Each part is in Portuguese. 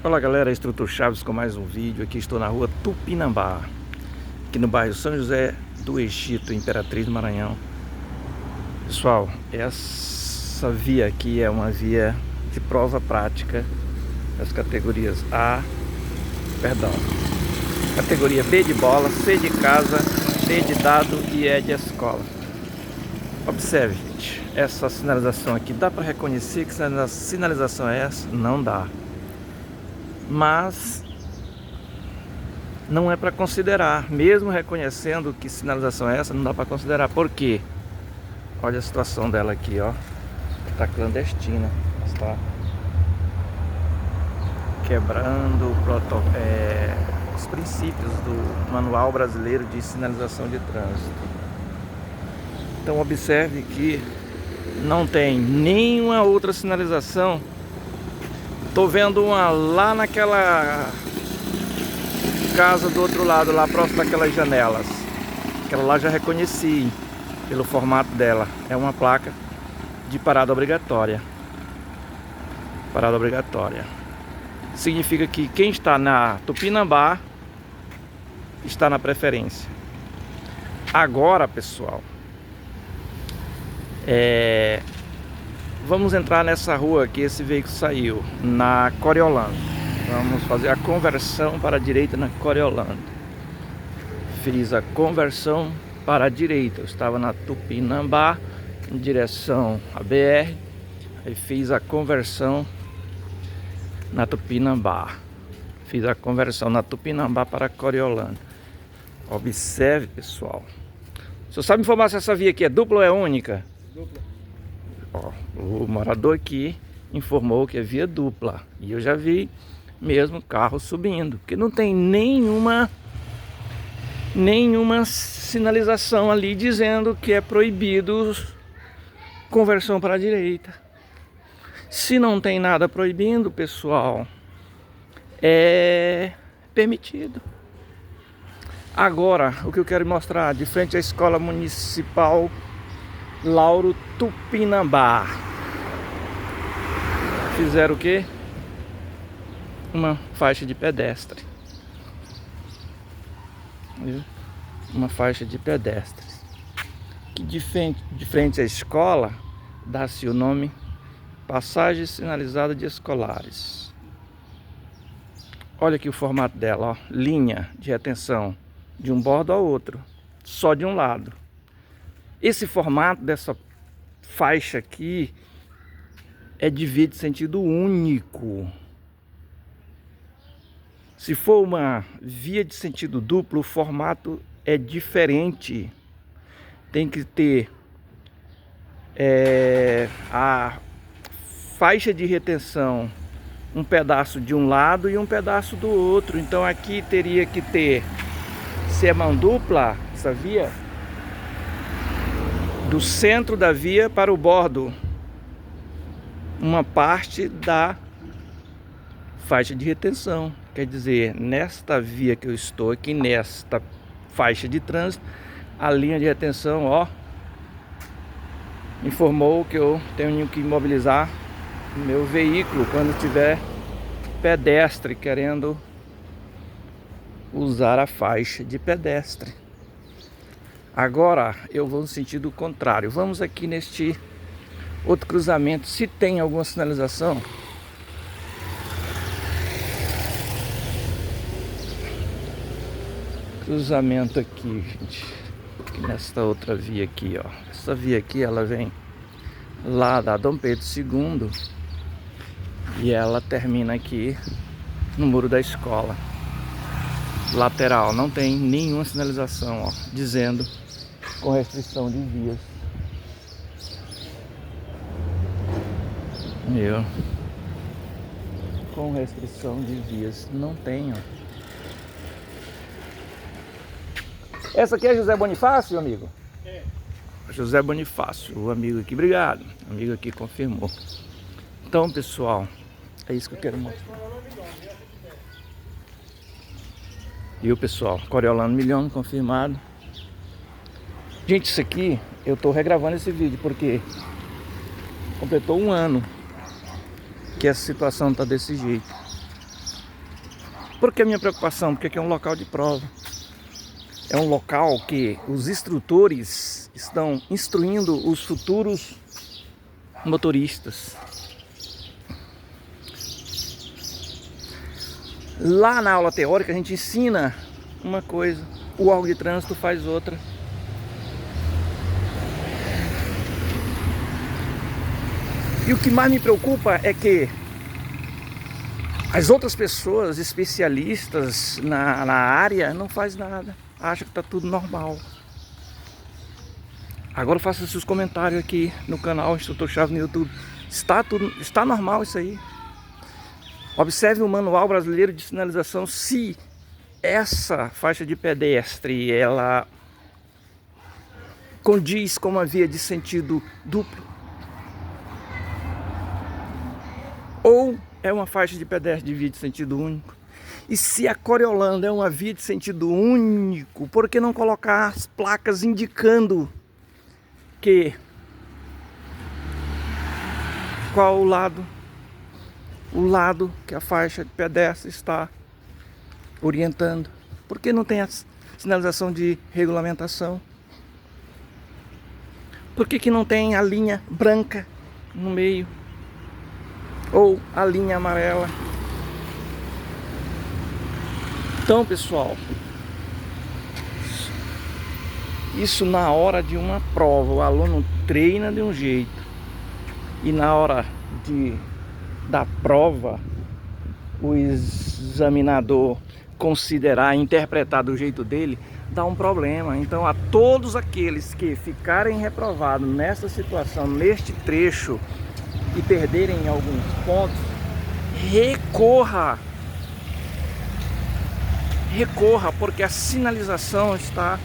Olá galera, Instrutor Chaves com mais um vídeo. Aqui estou na rua Tupinambá, aqui no bairro São José do Egito, Imperatriz do Maranhão. Pessoal, essa via aqui é uma via de prova prática das categorias categoria B de bola, C de casa, D de dado e E de escola. Observe, gente, essa sinalização aqui, dá para reconhecer que sinalização é essa? Não dá. Mas não é para considerar, mesmo reconhecendo que sinalização é essa, não dá para considerar. Por quê? Olha a situação dela aqui, ó. Está clandestina, está quebrando os princípios do Manual Brasileiro de Sinalização de Trânsito. Então observe que não tem nenhuma outra sinalização. Tô vendo uma lá naquela casa do outro lado, lá próximo daquelas janelas. Aquela lá já reconheci pelo formato dela. É uma placa de parada obrigatória. Parada obrigatória. Significa que quem está na Tupinambá está na preferência. Agora, pessoal, vamos entrar nessa rua que esse veículo saiu, na Coriolano. Vamos fazer a conversão para a direita na Coriolano. Fiz a conversão para a direita. Eu estava na Tupinambá, em direção à BR. Aí fiz a conversão na Tupinambá. Fiz a conversão na Tupinambá para Coriolano. Observe, pessoal. Você sabe informar se essa via aqui é dupla ou é única? Dupla. Ó, o morador aqui informou que é via dupla. E eu já vi mesmo carro subindo, porque não tem nenhuma sinalização ali dizendo que é proibido conversão para a direita. Se não tem nada proibindo, pessoal, é permitido. Agora, o que eu quero mostrar, de frente à Escola Municipal Lauro Tupinambá, fizeram o quê? Uma faixa de pedestre. Viu? Uma faixa de pedestres. Que de frente à escola dá-se o nome Passagem Sinalizada de Escolares. Olha aqui o formato dela, ó. Linha de retenção de um bordo ao outro, só de um lado. Esse formato dessa faixa aqui é de via de sentido único. Se for uma via de sentido duplo, o formato é diferente. Tem que ter a faixa de retenção, um pedaço de um lado e um pedaço do outro. Então aqui teria que ter, se é mão dupla, essa via, do centro da via para o bordo, uma parte da faixa de retenção. Quer dizer, nesta via que eu estou aqui, nesta faixa de trânsito, a linha de retenção, ó, informou que eu tenho que imobilizar o meu veículo quando tiver pedestre querendo usar a faixa de pedestre. Agora eu vou no sentido contrário. Vamos aqui neste outro cruzamento, se tem alguma sinalização. Cruzamento aqui, gente, nesta outra via aqui, ó. Essa via aqui, ela vem lá da Dom Pedro II e ela termina aqui no muro da escola. Lateral, não tem nenhuma sinalização, ó, dizendo com restrição de vias. Com restrição de vias, não tem, ó. Essa aqui é José Bonifácio, amigo? É. José Bonifácio, o amigo aqui, obrigado. O amigo aqui confirmou. Então, pessoal, é isso que eu quero mostrar. E o pessoal, Coriolano Milhão, confirmado. Gente, isso aqui, eu tô regravando esse vídeo porque completou um ano que essa situação tá desse jeito. Por que a minha preocupação? Porque aqui é um local de prova. É um local que os instrutores estão instruindo os futuros motoristas. Lá na aula teórica a gente ensina uma coisa, o órgão de trânsito faz outra. E o que mais me preocupa é que as outras pessoas especialistas na área não fazem nada, acham que está tudo normal. Agora faça seus comentários aqui no canal Instrutor Chaves no YouTube. Está normal isso aí? Observe o Manual Brasileiro de Sinalização se essa faixa de pedestre ela condiz com uma via de sentido duplo. Ou é uma faixa de pedestre de via de sentido único. E se a Coriolândia é uma via de sentido único, por que não colocar as placas indicando que qual o lado que a faixa de pedestre está orientando? Por que não tem a sinalização de regulamentação? Por que não tem a linha branca no meio? Ou a linha amarela? Então, pessoal, isso na hora de uma prova, o aluno treina de um jeito e na hora da prova o examinador considerar, interpretar do jeito dele, dá um problema. Então, a todos aqueles que ficarem reprovados nessa situação, neste trecho e perderem alguns pontos, recorra, porque a sinalização está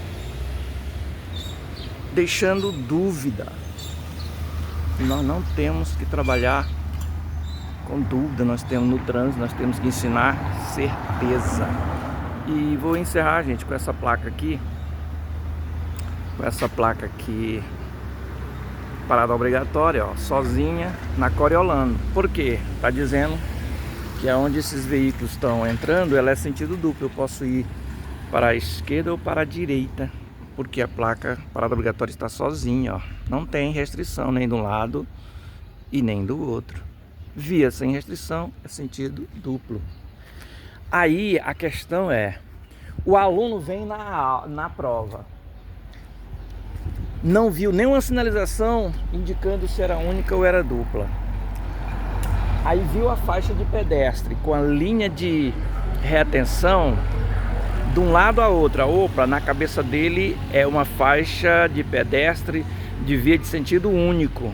deixando dúvida. Nós não temos que trabalhar com dúvida, nós temos no trânsito, nós temos que ensinar certeza. E vou encerrar, gente, com essa placa aqui. Parada obrigatória, ó, sozinha na Coriolândia. Por quê? Tá dizendo que aonde esses veículos estão entrando, ela é sentido duplo. Eu posso ir para a esquerda ou para a direita, porque a placa parada obrigatória está sozinha, ó. Não tem restrição nem de um lado e nem do outro. Via sem restrição é sentido duplo. Aí a questão é, o aluno vem na prova, não viu nenhuma sinalização indicando se era única ou era dupla. Aí viu a faixa de pedestre com a linha de retenção de um lado a outro. Opa, na cabeça dele é uma faixa de pedestre de via de sentido único.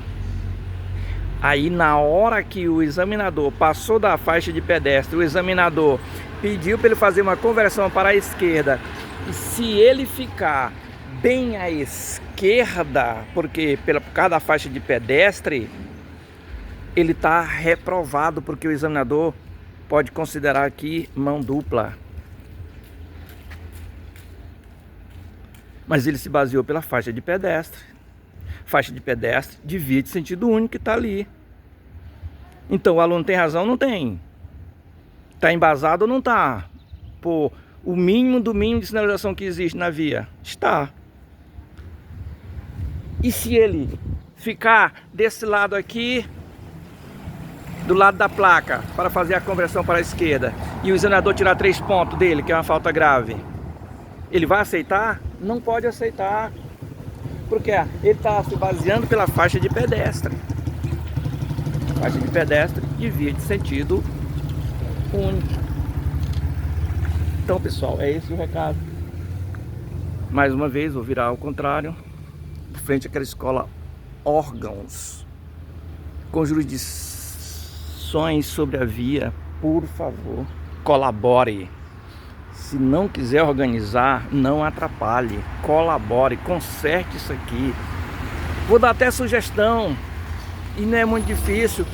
Aí na hora que o examinador passou da faixa de pedestre, o examinador pediu para ele fazer uma conversão para a esquerda. E se ele ficar bem à esquerda, porque por causa da faixa de pedestre, ele está reprovado, porque o examinador pode considerar aqui mão dupla. Mas ele se baseou pela faixa de pedestre. Faixa de pedestre de via de sentido único que está ali. Então o aluno tem razão? Não tem. Está embasado ou não está? Por o mínimo do mínimo de sinalização que existe na via? Está. E se ele ficar desse lado aqui, do lado da placa, para fazer a conversão para a esquerda, e o examinador tirar 3 pontos dele, que é uma falta grave, ele vai aceitar? Não pode aceitar. Porque ele está se baseando pela faixa de pedestre. Faixa de pedestre de via de sentido único. Então, pessoal, é esse o recado. Mais uma vez, vou virar ao contrário, frente àquela escola órgãos com jurisdições sobre a via. Por favor, colabore. Se não quiser organizar, não atrapalhe, colabore, conserte isso aqui. Vou dar até sugestão, e não é muito difícil.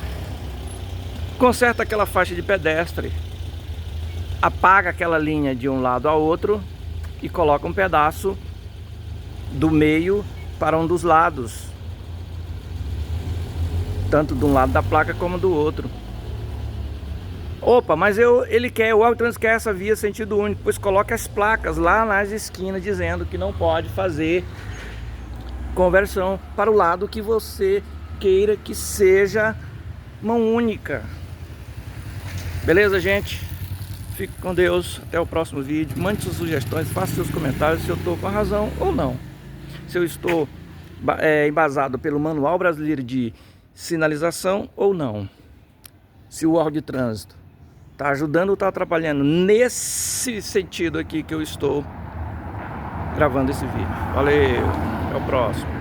Conserta aquela faixa de pedestre, apaga aquela linha de um lado ao outro e coloca um pedaço do meio para um dos lados, tanto de um lado da placa como do outro. Opa, mas ele quer, o Altrans quer essa via sentido único, pois coloca as placas lá nas esquinas dizendo que não pode fazer conversão para o lado que você queira que seja mão única. Beleza, gente? Fique com Deus, até o próximo vídeo. Mande suas sugestões, faça seus comentários se eu estou com a razão ou não. Se eu estou embasado pelo Manual Brasileiro de Sinalização ou não. Se o órgão de trânsito está ajudando ou está atrapalhando nesse sentido aqui que eu estou gravando esse vídeo. Valeu, até o próximo.